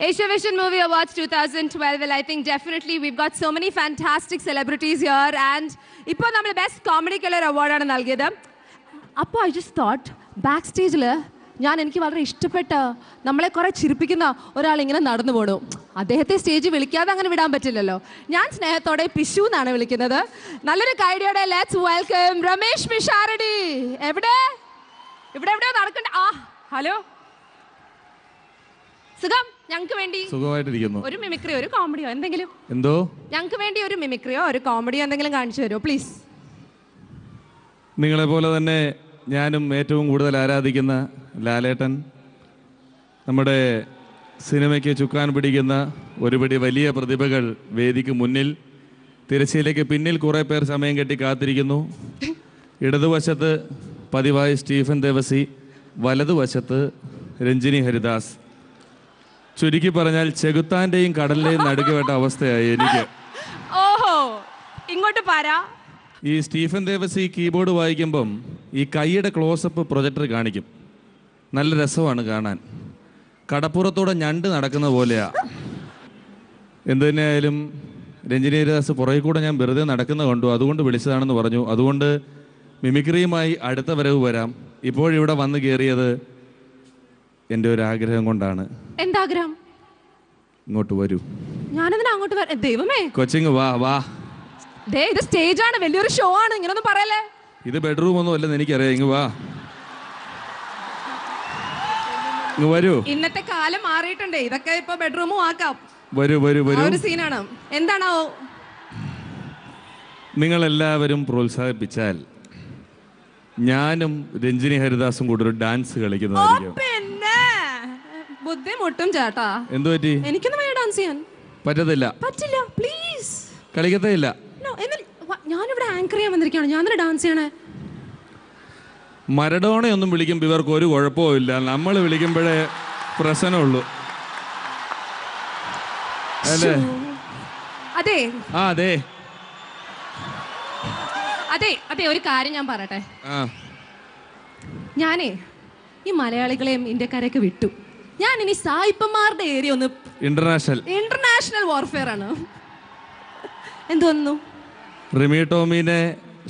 Asia Vision Movie Awards 2012. Well, I think definitely we've got so many fantastic celebrities here, and ഇപ്പോൾ നമ്മൾ best comedy colour അവാർഡാണ് നൽകിയത്. അപ്പോൾ I just thought back സ്റ്റേജിൽ എനിക്ക് വളരെ ഇഷ്ടപ്പെട്ട നമ്മളെ കുറേ ചിരിപ്പിക്കുന്ന ഒരാൾ ഇങ്ങനെ നടന്നു പോണു. അദ്ദേഹത്തെ സ്റ്റേജിൽ വിളിക്കാതെ അങ്ങനെ വിടാൻ പറ്റില്ലല്ലോ. ഞാൻ സ്നേഹത്തോടെ പിഷു എന്നാണ് വിളിക്കുന്നത്. നല്ലൊരു കൈഡിയോടെ ലെറ്റ്സ് വെൽക്കം രമേഷ് പിഷാരടി. എവിടെ എവിടെയോ നടക്കണ്ട. ഹലോ, സുഖം? ഞങ്ങൾക്ക് വേണ്ടി സുഖമായിട്ടിരിക്കുന്നു. ഒരു മിമിക്രിയോ ഒരു കോമഡിയോ എന്തെങ്കിലും? എന്തോ ഞങ്ങൾക്ക് വേണ്ടി ഒരു മിമിക്രിയോ ഒരു കോമഡിയോ എന്തെങ്കിലും കാണിച്ചു തരുമോ പ്ലീസ്? നിങ്ങളെ പോലെ തന്നെ ഞാനും ഏറ്റവും കൂടുതൽ ആരാധിക്കുന്ന ലാലേട്ടൻ, നമ്മുടെ സിനിമയ്ക്ക് ചുക്കാൻ പിടിക്കുന്ന ഒരുപടി വലിയ പ്രതിഭകൾ വേദിക്ക് മുന്നിൽ, തിരശ്ശീലയ്ക്ക് പിന്നിൽ കുറേ പേർ സമയം കെട്ടി കാത്തിരിക്കുന്നു. ഇടതുവശത്ത് പതിവായി സ്റ്റീഫൻ ദേവസി, വലതുവശത്ത് രഞ്ജിനി ഹരിദാസ്. ചുരുക്കി പറഞ്ഞാൽ ചെകുത്താന്റെയും കടലിന്റെയും നടുക്കുവേട്ട അവസ്ഥയായി എനിക്ക്. ഓഹോ, ഇങ്ങോട്ട് പാരാ. ഈ സ്റ്റീഫൻ ദേവസി കീബോർഡ് വായിക്കുമ്പം ഈ കൈയുടെ ക്ലോസപ്പ് പ്രൊജക്ടർ കാണിക്കും. നല്ല രസമാണ് കാണാൻ. കടപ്പുറത്തൂടെ ഞണ്ട് നടക്കുന്ന പോലെയാ. എന്തു തന്നെയായാലും രഞ്ജിനി ഹരിദാസ് പുറകെ കൂടെ ഞാൻ വെറുതെ നടക്കുന്ന കണ്ടു, അതുകൊണ്ട് വിളിച്ചതാണെന്ന് പറഞ്ഞു. അതുകൊണ്ട് മിമിക്രിയുമായി അടുത്ത വരവ് വരാം. ഇപ്പോഴിവിടെ വന്ന് കയറിയത് എൻ്റെ ഒരു ആഗ്രഹം കൊണ്ടാണ്. എന്താഗ്രഹം? ഇങ്ങോട്ട് വരൂ. ഞാനെന്തിനാ അങ്ങോട്ട് വരാം? ദൈവമേ, കൊച്ചിങ് വാ വാ. ഇത് സ്റ്റേജാണ്, വലിയൊരു ഷോ ആണ്, ഇങ്ങനൊന്നും പറയല്ലേ. ഇത് ബെഡ്റൂം ഒന്നും അല്ലെന്ന് എനിക്കറിയാം. ഇങ്ങ് വാ, ഇങ്ങ് വരൂ. ഇന്നത്തെ കാലം മാറിയിട്ടുണ്ട്, ഇതൊക്കെ ഇപ്പൊ ബെഡ്റൂമും ആക്കാം. വരൂ വരൂ വരൂ. ഒരു സീനാണ്. എന്താണോ? നിങ്ങളെല്ലാവരും പ്രോത്സാഹിപ്പിച്ചാൽ ഞാനും രഞ്ജിനി ഹരിദാസും കൂടെ ഒരു ഡാൻസ് കളിക്കുന്നതായിരിക്കും. പിന്നെ ബുദ്ധിമുട്ടും ചേട്ടാ. എന്തു പറ്റി? എനിക്കൊന്നും വേണ്ട ഡാൻസ് ചെയ്യാൻ. പറ്റത്തില്ല. പറ്റില്ല, പ്ലീസ്. കളിക്കത്തേ ഇല്ല. ഞാനിവിടെ ആങ്കർ ചെയ്യാൻ വന്നിരിക്കുകയാണ്, ഞാനൊരു ഡാൻസ് ചെയ്യണേ. മരഡോണയൊന്നും വിളിക്കുമ്പോൾ ഇവർക്ക് ഒരു കുഴപ്പവും ഇല്ല. നമ്മൾ വിളിക്കുമ്പോഴേ പ്രശ്നമുള്ളൂ അല്ലേ? അതെ അതെ അതെ അതെ, ഒരു കാര്യം ഞാൻ പറയട്ടെ. ഞാനേ ഈ മലയാളികളെയും ഇന്ത്യക്കാരെയൊക്കെ വിട്ടു. ഞാൻ ഇനി സായിപ്പന്മാരുടെ ഏരിയ ഒന്ന് ഇന്റർനാഷണൽ വാർഫെയർ ആണ്. എന്തോന്നു? റിമി ടോമിനെ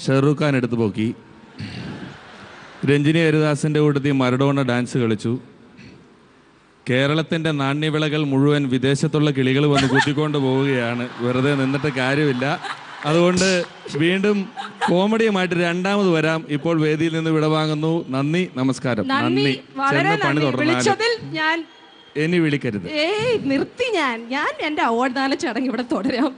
ഷെറൂഖ് ഖാൻ എടുത്തു പോക്കി. രഞ്ജിനി ഹരിദാസിന്റെ കൂട്ടത്തിൽ മരഡോണ ഡാൻസ് കളിച്ചു. കേരളത്തിന്റെ നാണ്യവിളകൾ മുഴുവൻ വിദേശത്തുള്ള കിളികൾ വന്ന് കുത്തിക്കൊണ്ട് പോവുകയാണ്. വെറുതെ നിന്നിട്ട് കാര്യമില്ല. അതുകൊണ്ട് വീണ്ടും കോമഡിയുമായിട്ട് രണ്ടാമത് വരാം. ഇപ്പോൾ വേദിയിൽ നിന്ന് വിടവാങ്ങുന്നു. നന്ദി, നമസ്കാരം. നന്ദി. പണി തുടർന്നാൽ ഇനി വിളിക്കരുത്. നിർത്തി. ഞാൻ എന്റെ അവാർഡ് ദാന ചടങ്ങ് ഇവിടെ തുടരാം.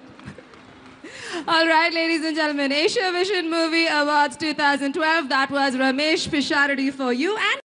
All right, ladies and gentlemen, Asia Vision Movie Awards 2012. That was Ramesh Pisharadi for you. And